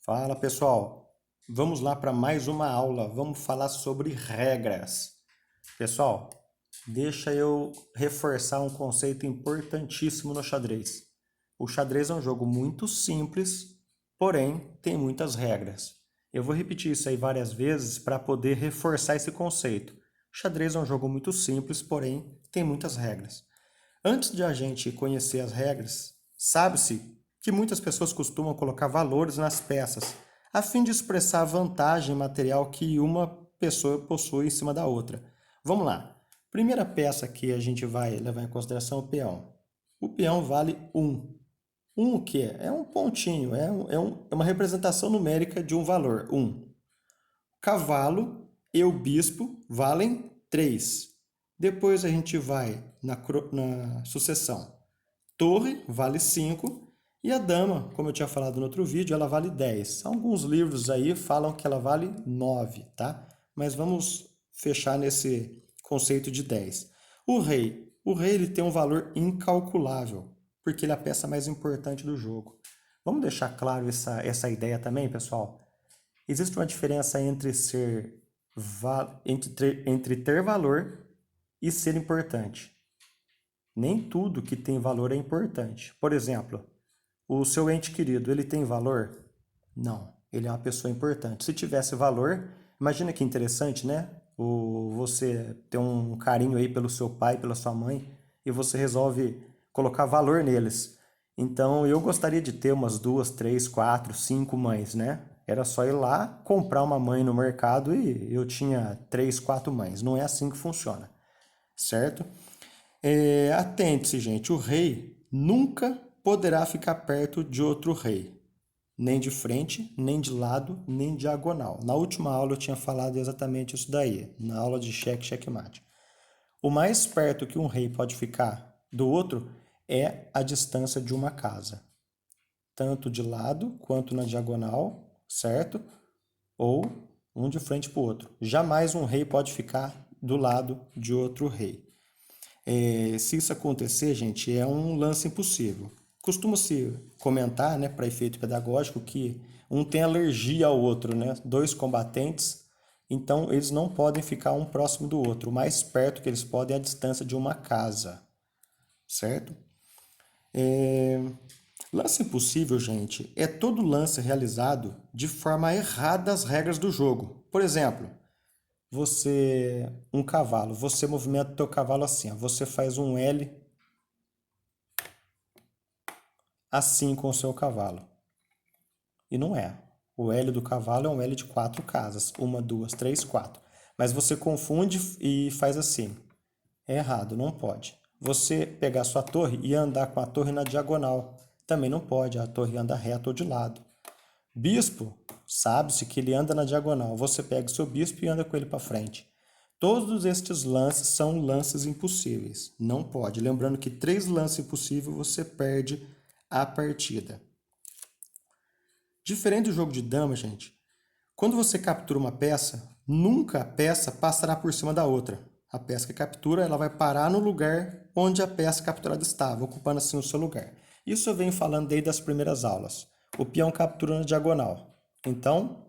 Fala pessoal, vamos lá para mais uma aula. Vamos falar sobre regras. Pessoal, deixa eu reforçar um conceito importantíssimo no xadrez. O xadrez é um jogo muito simples, porém tem muitas regras. Eu vou repetir isso aí várias vezes para poder reforçar esse conceito. O xadrez é um jogo muito simples, porém tem muitas regras. Antes de a gente conhecer as regras, sabe-se que muitas pessoas costumam colocar valores nas peças, a fim de expressar a vantagem material que uma pessoa possui em cima da outra. Vamos lá. Primeira peça que a gente vai levar em consideração é o peão. O peão vale 1. 1 o quê? É um pontinho, é uma representação numérica de um valor, 1. Cavalo e o bispo valem 3. Depois a gente vai na sucessão. Torre vale 5 e a dama, como eu tinha falado no outro vídeo, ela vale 10. Alguns livros aí falam que ela vale 9, tá? Mas vamos fechar nesse conceito de 10. O rei ele tem um valor incalculável, porque ele é a peça mais importante do jogo. Vamos deixar claro essa ideia também, pessoal? Existe uma diferença entre ter valor e ser importante. Nem tudo que tem valor é importante. Por exemplo, o seu ente querido, ele tem valor? Não, ele é uma pessoa importante. Se tivesse valor, imagina que interessante, né? Você tem um carinho aí pelo seu pai, pela sua mãe, e você resolve colocar valor neles. Então, eu gostaria de ter umas 2, 3, 4, 5 mães, né? Era só ir lá, comprar uma mãe no mercado e eu tinha 3, 4 mães. Não é assim que funciona, certo? Atente-se, gente, o rei nunca poderá ficar perto de outro rei, nem de frente, nem de lado, nem diagonal. Na última aula eu tinha falado exatamente isso daí, na aula de cheque, checkmate. O mais perto que um rei pode ficar do outro é a distância de uma casa, tanto de lado quanto na diagonal, certo? Ou um de frente para o outro. Jamais um rei pode ficar do lado de outro rei. Se isso acontecer, gente, é um lance impossível. Costuma-se comentar, né, para efeito pedagógico, que um tem alergia ao outro, né? Dois combatentes, então eles não podem ficar um próximo do outro. O mais perto que eles podem é a distância de uma casa, certo? Lance impossível, gente, é todo lance realizado de forma errada às regras do jogo. Por exemplo, um cavalo, você movimenta o teu cavalo assim, ó, você faz um L assim com o seu cavalo. E não é. O L do cavalo é um L de 4 casas. Uma, duas, três, quatro. Mas você confunde e faz assim. É errado, não pode. Você pegar sua torre e andar com a torre na diagonal. Também não pode, a torre anda reta ou de lado. Bispo, sabe-se que ele anda na diagonal. Você pega o seu bispo e anda com ele para frente. Todos estes lances são lances impossíveis. Não pode. Lembrando que 3 lances impossíveis você perde a partida. Diferente do jogo de dama, gente, quando você captura uma peça, nunca a peça passará por cima da outra. A peça que captura, ela vai parar no lugar onde a peça capturada estava, ocupando assim o seu lugar. Isso eu venho falando desde as primeiras aulas. O peão captura na diagonal. Então,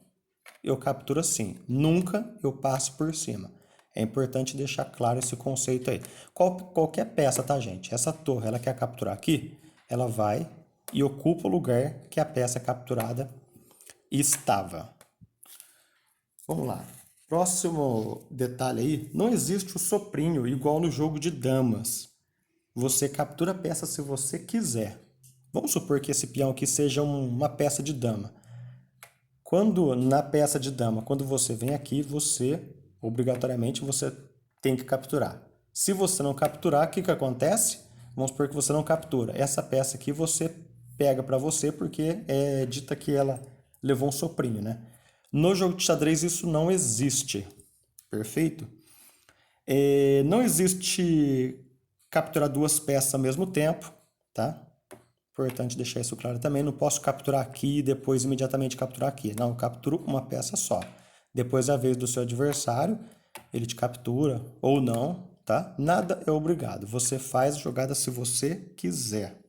eu capturo assim. Nunca eu passo por cima. É importante deixar claro esse conceito aí. Qualquer peça, tá, gente? Essa torre, ela quer capturar aqui, ela vai e ocupa o lugar que a peça capturada estava. Vamos lá. Próximo detalhe aí, não existe o soprinho igual no jogo de damas. Você captura a peça se você quiser. Vamos supor que esse peão aqui seja uma peça de dama. Quando na peça de dama, quando você vem aqui, obrigatoriamente você tem que capturar. Se você não capturar, o que que acontece? Vamos supor que você não captura. Essa peça aqui você pega para você porque é dita que ela levou um soprinho, né? No jogo de xadrez isso não existe. Perfeito? Não existe capturar duas peças ao mesmo tempo, tá? Importante deixar isso claro também. Não posso capturar aqui e depois imediatamente capturar aqui. Não, eu capturo uma peça só. Depois é a vez do seu adversário, ele te captura ou não, tá? Nada é obrigado. Você faz a jogada se você quiser.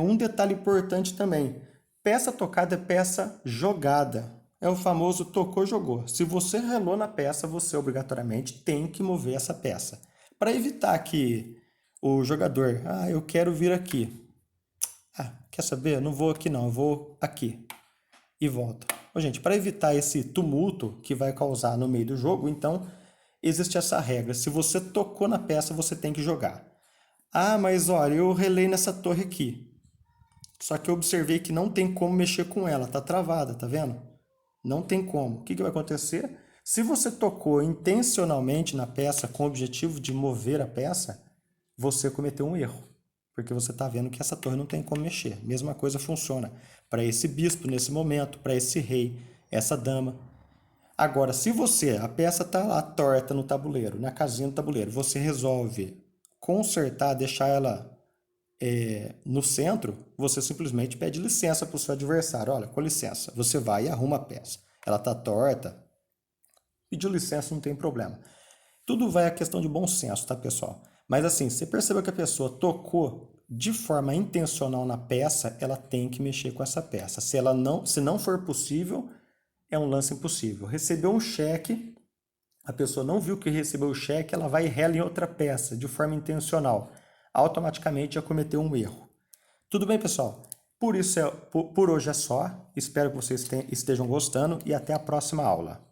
Um detalhe importante também. Peça tocada é peça jogada. É o famoso tocou, jogou. Se você relou na peça, você obrigatoriamente tem que mover essa peça. Para evitar que o jogador, eu quero vir aqui. Quer saber? Não vou aqui não, eu vou aqui. E volta. Gente, para evitar esse tumulto que vai causar no meio do jogo, então existe essa regra. Se você tocou na peça, você tem que jogar. Mas olha, eu relei nessa torre aqui. Só que eu observei que não tem como mexer com ela, tá travada, tá vendo? Não tem como. O que vai acontecer? Se você tocou intencionalmente na peça com o objetivo de mover a peça, você cometeu um erro, porque você está vendo que essa torre não tem como mexer. Mesma coisa funciona para esse bispo nesse momento, para esse rei, essa dama. Agora, se a peça está lá torta no tabuleiro, na casinha do tabuleiro, você resolve consertar, deixar ela no centro, você simplesmente pede licença para o seu adversário. Olha, com licença, você vai e arruma a peça. Ela está torta, pediu licença, não tem problema. Tudo vai a questão de bom senso, tá, pessoal? Mas assim, você percebeu que a pessoa tocou de forma intencional na peça, ela tem que mexer com essa peça. Se não for possível, é um lance impossível. Recebeu um cheque, a pessoa não viu que recebeu o cheque, ela vai e rela em outra peça, de forma intencional. Automaticamente já cometeu um erro. Tudo bem, pessoal? Por hoje é só. Espero que vocês estejam gostando e até a próxima aula.